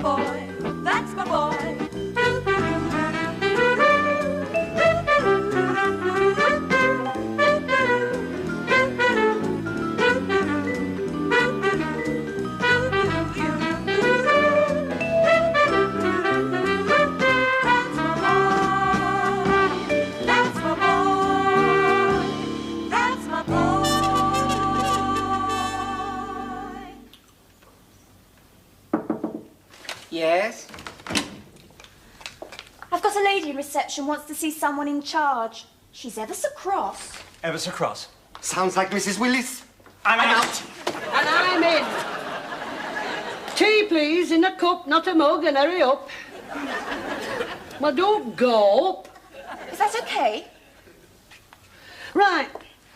boy, that's my boy. Yes? I've got a lady in reception wants to see someone in charge. She's ever so cross. Ever so cross. Sounds like Mrs. Willis. I'm out. And I'm in. Tea, please, in a cup, not a mug, and hurry up. Well, don't go. Is that okay? Right.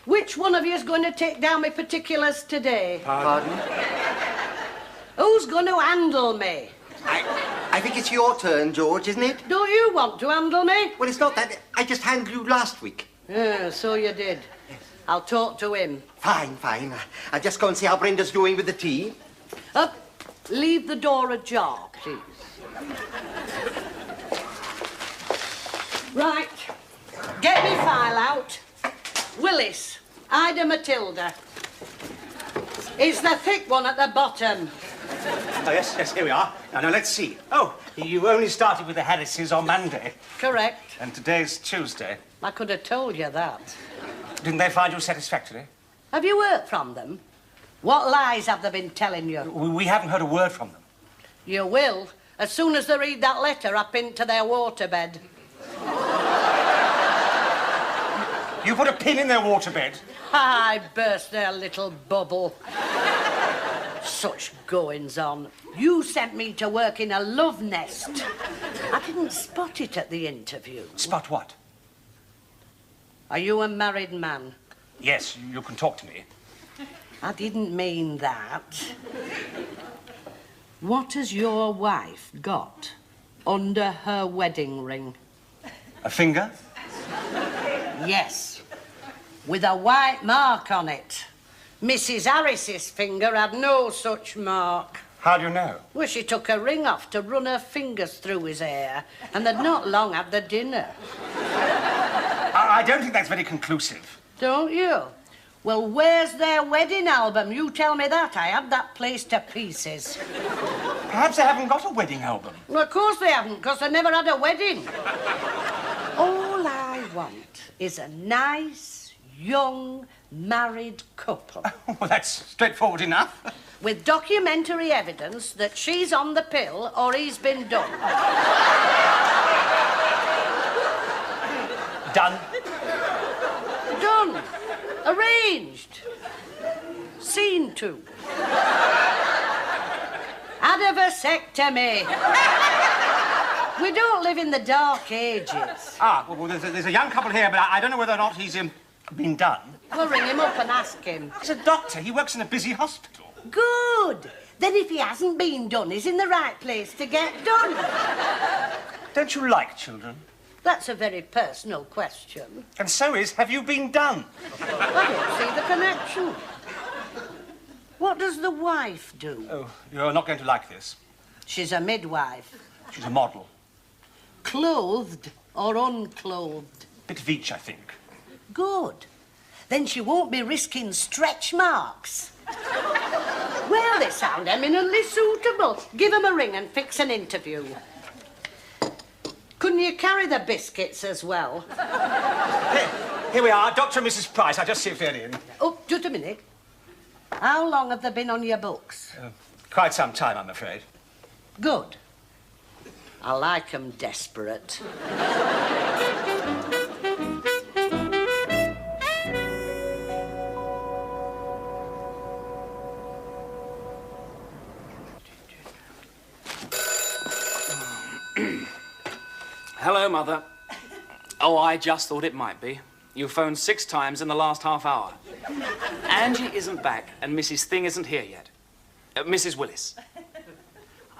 Which one of you is going to take down my particulars today? Pardon? Who's going to handle me? I think it's your turn, George, isn't it? Don't you want to handle me? Well, it's not that. I just handled you last week. Yeah, so you did. I'll talk to him. Fine, fine. I'll just go and see how Brenda's doing with the tea. Leave the door ajar, please. Right. Get me file out. Willis, Ida Matilda. It's the thick one at the bottom. Oh, yes, here we are. Now, let's see. Oh, you only started with the Harrises on Monday. Correct. And today's Tuesday. I could have told you that. Didn't they find you satisfactory? Have you heard from them? What lies have they been telling you? We haven't heard a word from them. You will, as soon as they read that letter I pinned to their waterbed. You put a pin in their waterbed? I burst their little bubble. Such goings-on. You sent me to work in a love nest. I didn't spot it at the interview. Spot what? Are you a married man? Yes, you can talk to me. I didn't mean that. What has your wife got under her wedding ring? A finger? Yes, with a white mark on it. Mrs. Harris's finger had no such mark. How do you know? Well, she took her ring off to run her fingers through his hair, and they'd not long had the dinner. I don't think that's very conclusive. Don't you? Well, where's their wedding album? You tell me that. I had that place to pieces. Perhaps they haven't got a wedding album. Well, of course they haven't, because they never had a wedding. All I want is a nice, young, married couple. Well, that's straightforward enough. With documentary evidence that she's on the pill or he's been done. Done. Done. Arranged. Seen to. Had a vasectomy. We don't live in the dark ages. Well, there's a young couple here, but I don't know whether or not he's been done. We'll ring him up and ask him. He's a doctor. He works in a busy hospital. Good. Then if he hasn't been done, he's in the right place to get done. Don't you like children? That's a very personal question. And so is, have you been done? I don't see the connection. What does the wife do? Oh, you're not going to like this. She's a midwife. She's a model. Clothed or unclothed? Bit of each, I think. Good. Then she won't be risking stretch marks. Well, they sound eminently suitable. Give 'em a ring and fix an interview. Couldn't you carry the biscuits as well? Here we are, Dr. and Mrs. Price. I'll just see if they're in. Oh, just a minute. How long have they been on your books? Quite some time, I'm afraid. Good. I like 'em desperate. Hello, Mother. Oh, I just thought it might be. You phoned 6 times in the last half hour. Angie isn't back, and Mrs. Thing isn't here yet. Mrs. Willis.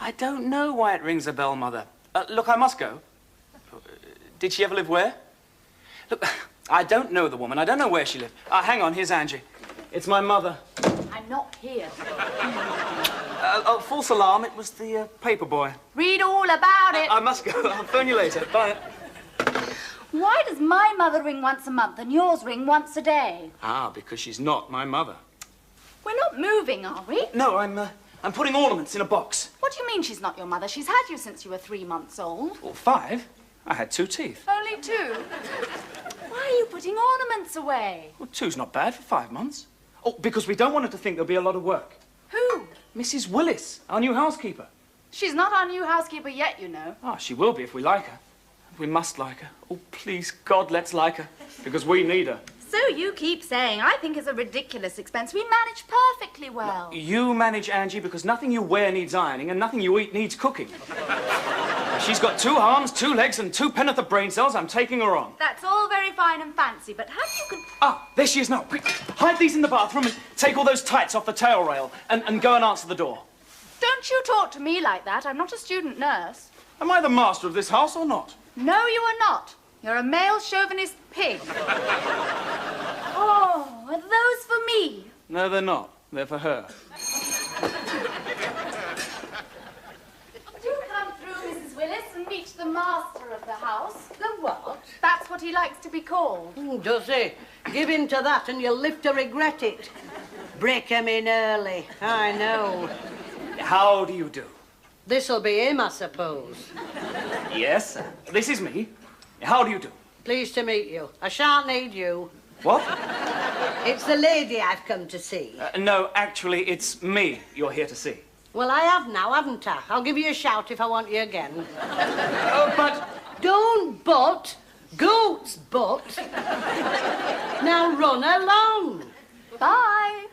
I don't know why it rings a bell, Mother. Look, I must go. Did she ever live where? Look, I don't know the woman. I don't know where she lived. Hang on, here's Angie. It's my mother. I'm not here. False alarm, it was the paper boy. Read all about it. I must go. I'll phone you later. Bye. Why does my mother ring once a month and yours ring once a day? Ah, because she's not my mother. We're not moving, are we? No, I'm putting ornaments in a box. What do you mean she's not your mother? She's had you since you were 3 months old. Well, 5? I had 2 teeth. Only 2? Why are you putting ornaments away? Well, 2's not bad for 5 months. Oh, because we don't want her to think there'll be a lot of work. Who? Mrs. Willis, our new housekeeper. She's not our new housekeeper yet, you know. Ah, she will be if we like her. We must like her. Oh, please, God, let's like her. Because we need her. So you keep saying. I think it's a ridiculous expense. We manage perfectly well. You manage Angie because nothing you wear needs ironing and nothing you eat needs cooking. She's got 2 arms, 2 legs and 2 penn'orth of brain cells. I'm taking her on. That's all very fine and fancy, but have you... Ah, there she is now. Quick, hide these in the bathroom and take all those tights off the tail rail and go and answer the door. Don't you talk to me like that. I'm not a student nurse. Am I the master of this house or not? No, you are not. You're a male chauvinist pig. Oh, are those for me? No, they're not. They're for her. Do come through, Mrs. Willis, and meet the master of the house. The what? That's what he likes to be called. Does he? Give in to that and you'll live to regret it. Break 'em in early. I know. How do you do? This'll be him, I suppose. Yes, this is me. How do you do? Pleased to meet you. I shan't need you. What? It's the lady I've come to see. No, actually, it's me you're here to see. Well, I have now, haven't I? I'll give you a shout if I want you again. Oh, but... Don't but. Goat's butt. Now run along. Bye.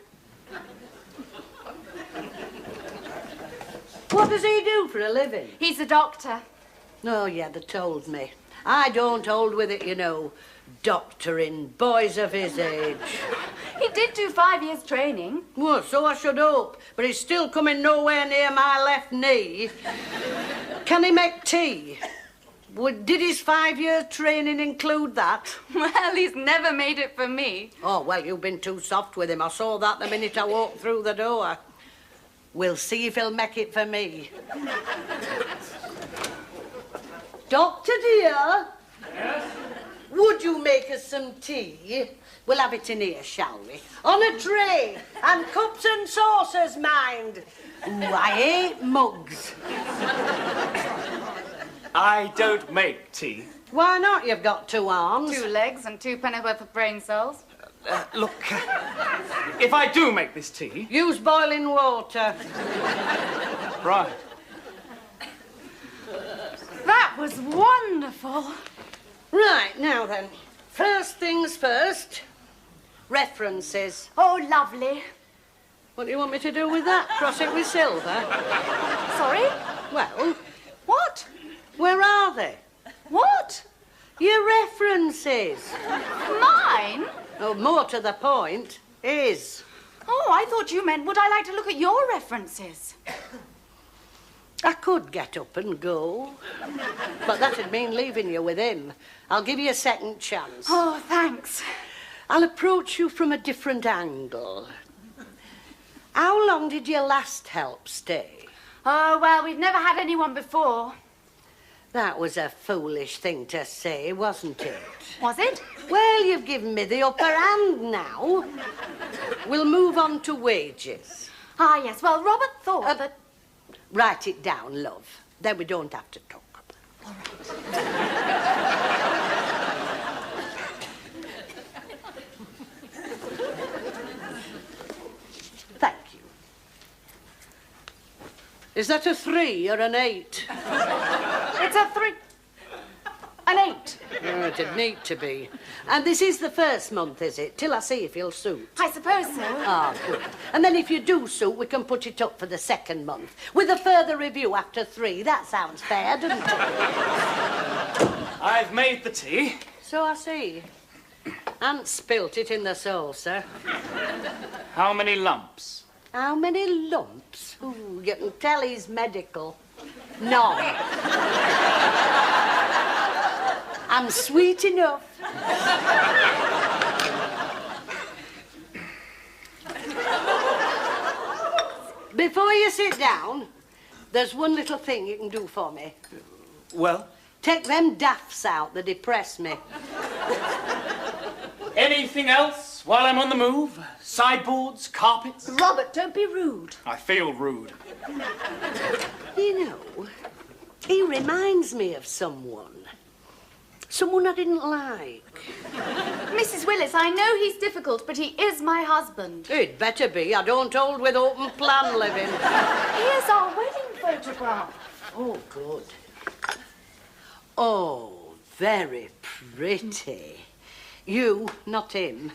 What does he do for a living? He's a doctor. Oh, yeah, they told me. I don't hold with it, you know. Doctoring boys of his age. He did do 5 years training. Well, so I should hope. But he's still coming nowhere near my left knee. Can he make tea? Did his 5 year training include that? Well, he's never made it for me. Oh, well, you've been too soft with him. I saw that the minute I walked through the door. We'll see if he'll make it for me. Doctor, dear? Yes? Would you make us some tea? We'll have it in here, shall we? On a tray. And cups and saucers, mind. Ooh, I hate mugs. I don't make tea. Why not? You've got 2 arms. 2 legs and 2 pennyworth of brain cells. Look, if I do make this tea... Use boiling water. Right. That was wonderful. Right, now then. First things first. References. Oh, lovely. What do you want me to do with that? Cross it with silver? Sorry? Well, What? where are they? What? Your references. Mine? Oh, more to the point, is. Oh, I thought you meant would I like to look at your references? I could get up and go, but that'd mean leaving you with him. I'll give you a second chance. Oh, thanks. I'll approach you from a different angle. How long did your last help stay? Oh, well, we've never had anyone before. That was a foolish thing to say, wasn't it? Was it? Well, you've given me the upper hand now. We'll move on to wages. Ah, yes. Well, Robert thought that... Write it down, love. Then we don't have to talk. All right. Thank you. Is that a 3 or an 8? It's a 3... An 8. Oh, it'd need to be. And this is the first month, is it? Till I see if you'll suit. I suppose so. Ah, good. And then if you do suit, we can put it up for the second month. With a further review after 3. That sounds fair, doesn't it? I've made the tea. So I see. And spilt it in the saucer. How many lumps? How many lumps? Ooh, you can tell he's medical. None. I'm sweet enough. Before you sit down, there's one little thing you can do for me. Well? Take them daffs out that depress me. Anything else while I'm on the move? Sideboards, carpets? Robert, don't be rude. I feel rude. You know, he reminds me of someone. Someone I didn't like. Mrs. Willis, I know he's difficult, but he is my husband. He'd better be. I don't hold with open plan living. Here's our wedding photograph. Oh, good. Oh, very pretty. You, not him.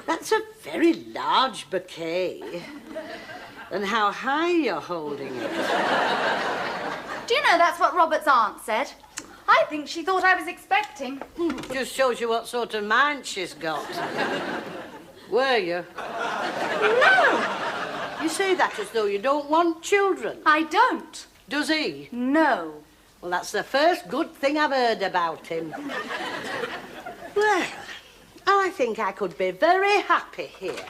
That's a very large bouquet. And how high you're holding it. Do you know that's what Robert's aunt said? I think she thought I was expecting. Just shows you what sort of mind she's got. Were you? No, You say that as though you don't want children. I don't. Does he? No. Well, that's the first good thing I've heard about him. Well, I think I could be very happy here.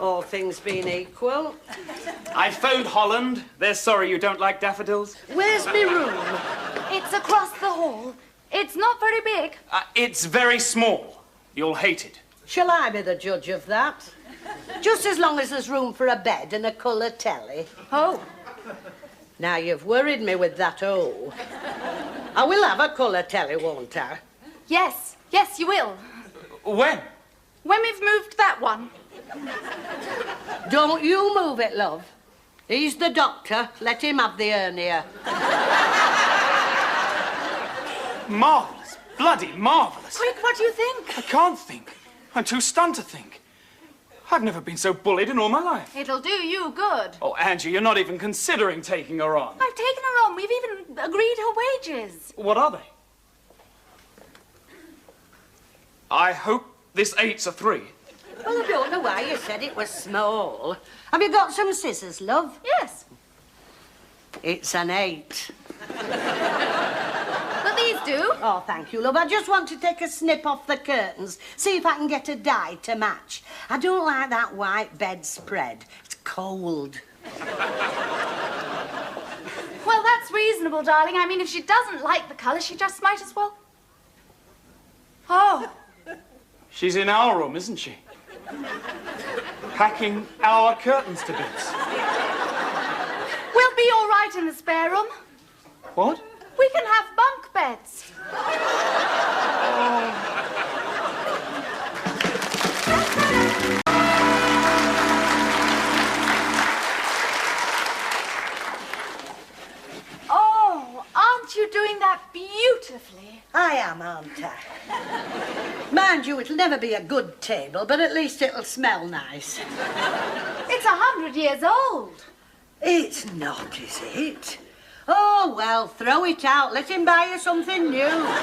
All things being equal. I phoned Holland. They're sorry you don't like daffodils. Where's my room? It's across the hall. It's not very big. It's very small. You'll hate it. Shall I be the judge of that? Just as long as there's room for a bed and a colour telly. Oh. Now, you've worried me with that oh. I will have a colour telly, won't I? Yes. Yes, you will. When? When we've moved that one. Don't you move it, love. He's the doctor. Let him have the hernia. Marvellous. Bloody marvellous. Quick, what do you think? I can't think. I'm too stunned to think. I've never been so bullied in all my life. It'll do you good. Oh, Angie, you're not even considering taking her on. I've taken her on. We've even agreed her wages. What are they? I hope this 8's a 3. Well, I don't know why you said it was small. Have you got some scissors, love? Yes. It's an 8. But these do. Oh, thank you, love. I just want to take a snip off the curtains, see if I can get a dye to match. I don't like that white bedspread. It's cold. Well, that's reasonable, darling. I mean, if she doesn't like the colour, she just might as well. Oh. She's in our room, isn't she? Packing our curtains to bits. We'll be all right in the spare room. What? We can have bunk beds. Oh, aren't you doing that beautifully? I am, aren't I? Mind you, it'll never be a good table, but at least it'll smell nice. It's 100 years old. It's not, is it? Oh, well, throw it out. Let him buy you something new. I've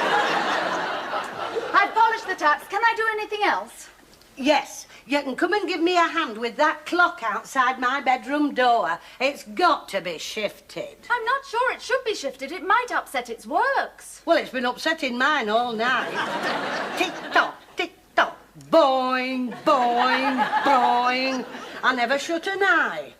polished the taps. Can I do anything else? Yes, you can come and give me a hand with that clock outside my bedroom door. It's got to be shifted. I'm not sure it should be shifted. It might upset its works. Well, it's been upsetting mine all night. Tick-tock, tick-tock, boing, boing, boing. I never shut an eye.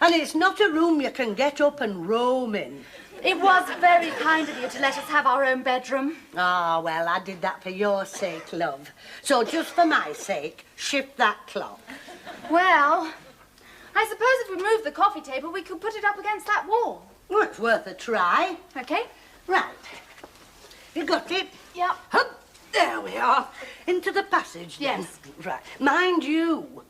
And it's not a room you can get up and roam in. It was very kind of you to let us have our own bedroom. Ah, well, I did that for your sake, love. So just for my sake, shift that clock. Well, I suppose if we moved the coffee table, we could put it up against that wall. Well, it's worth a try. Okay? Right. You got it? Yep. Hup, there we are. Into the passage, then. Yes. Right. Mind you,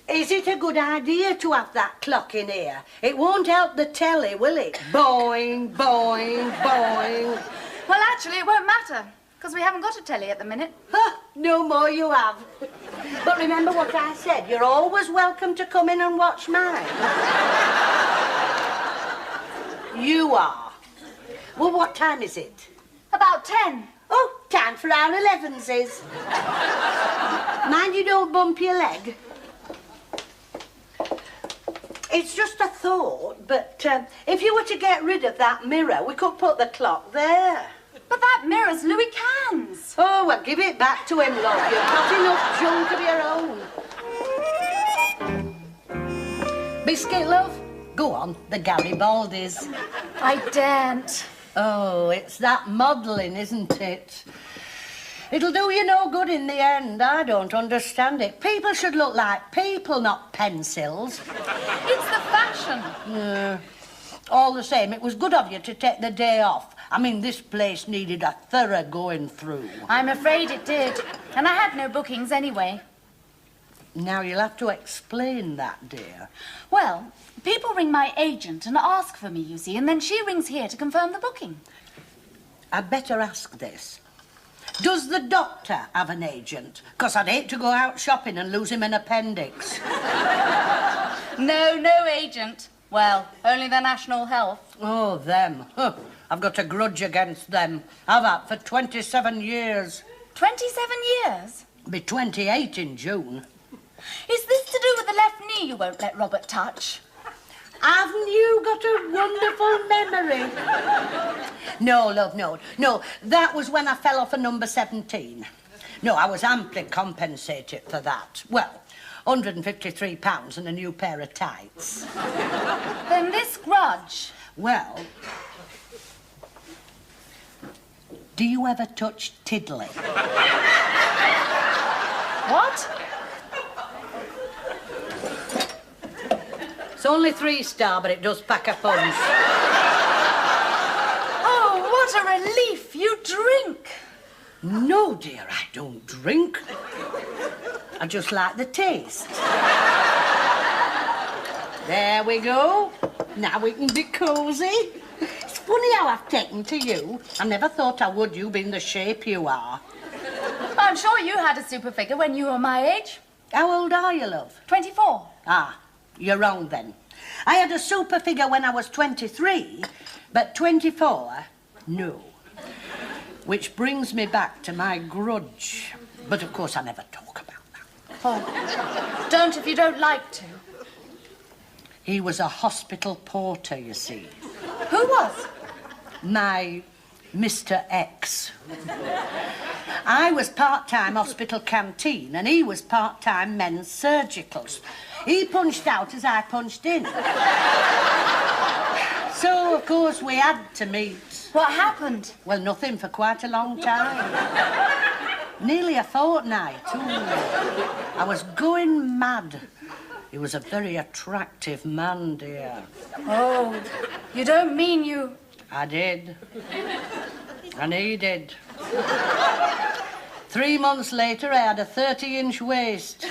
is it a good idea to have that clock in here? It won't help the telly, will it? Boing, boing, boing. Well, actually, it won't matter, because we haven't got a telly at the minute. Huh, no more you have. But remember what I said, you're always welcome to come in and watch mine. You are. Well, what time is it? About 10. Oh, time for our 11s. Mind you don't bump your leg. It's just a thought, but if you were to get rid of that mirror, we could put the clock there. But that mirror's Louis Cannes. Oh, well, give it back to him, love. You've got enough junk of your own. Biscuit, love? Go on, the Garibaldis. I daren't. Oh, it's that modelling, isn't it? It'll do you no good in the end. I don't understand it. People should look like people, not pencils. It's the fashion. All the same, it was good of you to take the day off. I mean, this place needed a thorough going through. I'm afraid it did. And I had no bookings anyway. Now you'll have to explain that, dear. Well, people ring my agent and ask for me, you see, and then she rings here to confirm the booking. I'd better ask this. Does the doctor have an agent? 'Cause I'd hate to go out shopping and lose him an appendix. No agent. Well, only the National Health. Oh, them. Huh. I've got a grudge against them. I've had for 27 years. 27 years? Be 28 in June. Is this to do with the left knee you won't let Robert touch? Haven't you got a wonderful memory? No, love, no. No, that was when I fell off a number 17. No, I was amply compensated for that. Well, £153 and a new pair of tights. Then this grudge... Well, do you ever touch Tiddly? What? It's only 3-star, but it does pack a punch. Oh, what a relief! You drink! No, dear, I don't drink. I just like the taste. There we go. Now we can be cosy. It's funny how I've taken to you. I never thought I would, you being the shape you are. I'm sure you had a super figure when you were my age. How old are you, love? 24. Ah, you're wrong then. I had a super figure when I was 23, but 24, no. Which brings me back to my grudge. But of course I never talk about that. Oh, don't if you don't like to. He was a hospital porter, you see. Who was? My Mr. X. I was part-time hospital canteen and he was part-time men's surgicals. He punched out as I punched in. So, of course, we had to meet. What happened? Well, nothing for quite a long time. Nearly a fortnight, ooh. I was going mad. He was a very attractive man, dear. Oh, you don't mean you... I did. And he did. 3 months later, I had a 30-inch waist.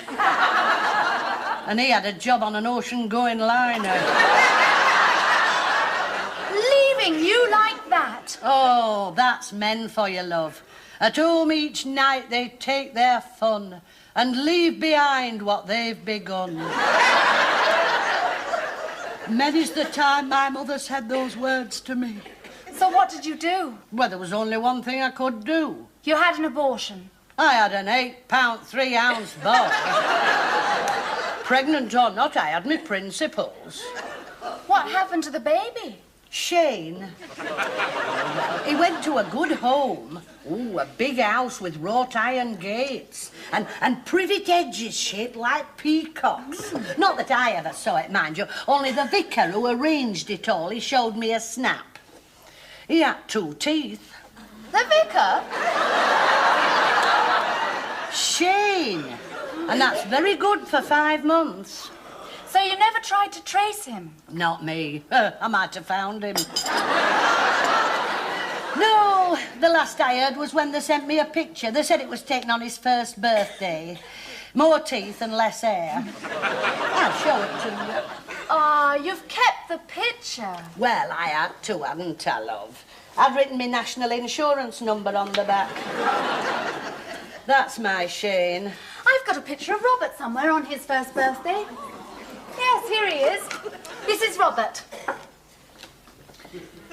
And he had a job on an ocean-going liner. Leaving you like that? Oh, that's men for you, love. At home each night they take their fun and leave behind what they've begun. Many's the time my mother said those words to me. So what did you do? Well, there was only one thing I could do. You had an abortion. I had an 8-pound, 3-ounce boy. Pregnant or not, I had my principles. What happened to the baby? Shane. He went to a good home. Ooh, a big house with wrought iron gates and privet edges shaped like peacocks. Not that I ever saw it, mind you, only the vicar who arranged it all, he showed me a snap. He had 2 teeth. The vicar? Shane. And that's very good for 5 months. So you never tried to trace him? Not me. I might have found him. No, the last I heard was when they sent me a picture. They said it was taken on his 1st birthday. More teeth and less hair. I'll show it to you. Ah, you've kept the picture. Well, I had to, hadn't I, love? I've written my national insurance number on the back. That's my Shane. I've got a picture of Robert somewhere on his 1st birthday. Yes, here he is. This is Robert.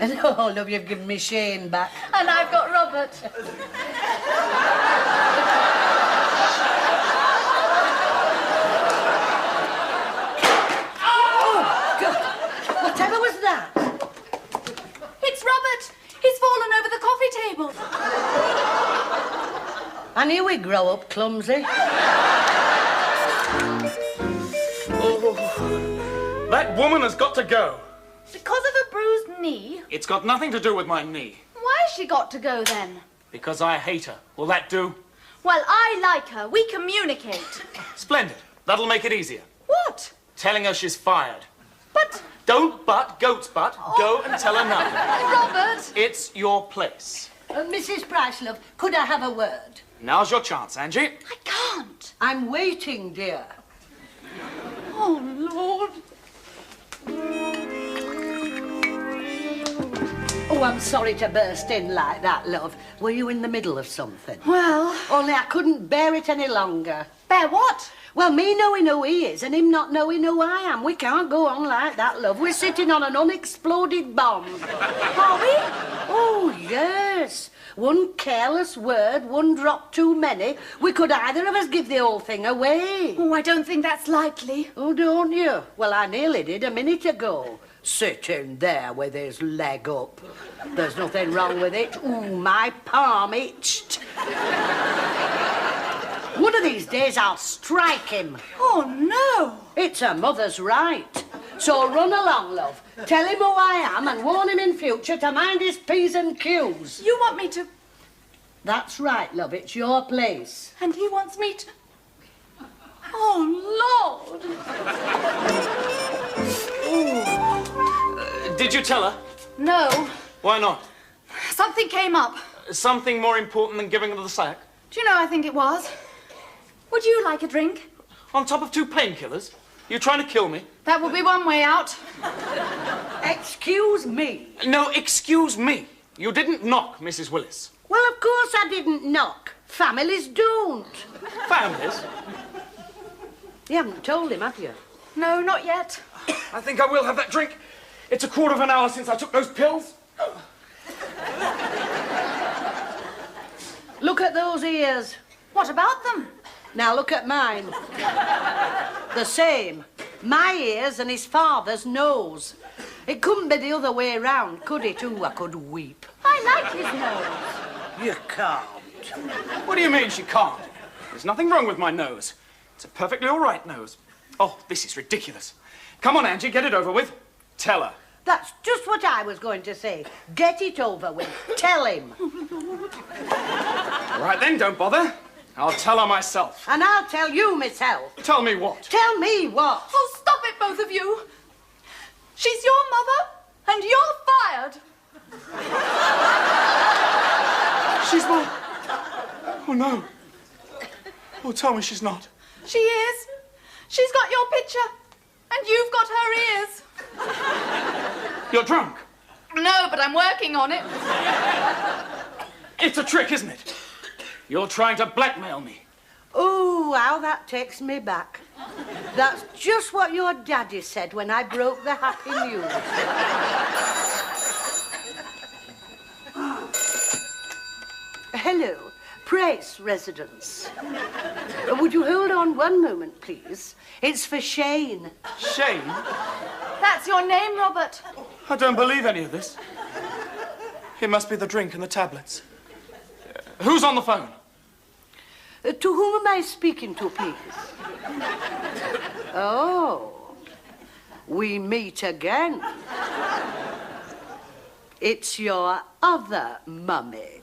Oh, love, you've given me Shane back. And I've got Robert. Oh, God. Whatever was that? It's Robert. He's fallen over the coffee table. I knew he'd grow up clumsy. That woman has got to go. Because of a bruised knee? It's got nothing to do with my knee. Why has she got to go then? Because I hate her. Will that do? Well, I like her. We communicate. Splendid. That'll make it easier. What? Telling her she's fired. But, Don't but, goat's butt. Go and tell her now. Robert! It's your place. Mrs. Price, love, could I have a word? Now's your chance, Angie. I can't. I'm waiting, dear. Oh, Lord. Oh, I'm sorry to burst in like that, love. Were you in the middle of something? Well, Only I couldn't bear it any longer. bear what? Well, me knowing who he is and him not knowing who I am, we can't go on like that, love. We're sitting on an unexploded bomb. Are we? Oh, yes. One careless word, one drop too many. We could either of us give the whole thing away. Oh, I don't think that's likely. Oh, don't you? Well, I nearly did a minute ago. Sitting there with his leg up. There's nothing wrong with it. Ooh, my palm itched. One of these days I'll strike him. Oh, no. It's a mother's right. So run along, love. Tell him who I am and warn him in future to mind his P's and Q's. You want me to... That's right, love. It's your place. And he wants me to... Oh, Lord. Did you tell her? No. Why not? Something came up. Something more important than giving her the sack? Do you know, I think it was. Would you like a drink? On top of 2 painkillers? You trying to kill me? That would be one way out. Excuse me. No, excuse me. You didn't knock, Mrs. Willis. Well, of course I didn't knock. Families don't. Families? You haven't told him, have you? No, not yet. I think I will have that drink. It's a quarter of an hour since I took those pills. Look at those ears. What about them? Now look at mine. The same. My ears and his father's nose. It couldn't be the other way round, could it? Ooh, I could weep. I like his nose. You can't. What do you mean she can't? There's nothing wrong with my nose. It's a perfectly all right nose. Oh, this is ridiculous. Come on, Angie, get it over with. Tell her. That's just what I was going to say. Get it over with. Tell him. All right then, don't bother. I'll tell her myself. And I'll tell you myself. Tell me what? Tell me what? Oh, stop it, both of you. She's your mother, and you're fired. She's my... Oh, no. Oh, tell me she's not. She is. She's got your picture, and you've got her ears. You're drunk. No, but I'm working on it. It's a trick, isn't it? You're trying to blackmail me. Ooh, how that takes me back. That's just what your daddy said when I broke the happy news. Hello, Price residence. Would you hold on one moment, please? It's for Shane. Shane? That's your name, Robert. I don't believe any of this. It must be the drink and the tablets. Who's on the phone? To whom am I speaking to, please? Oh, we meet again. It's your other mummy.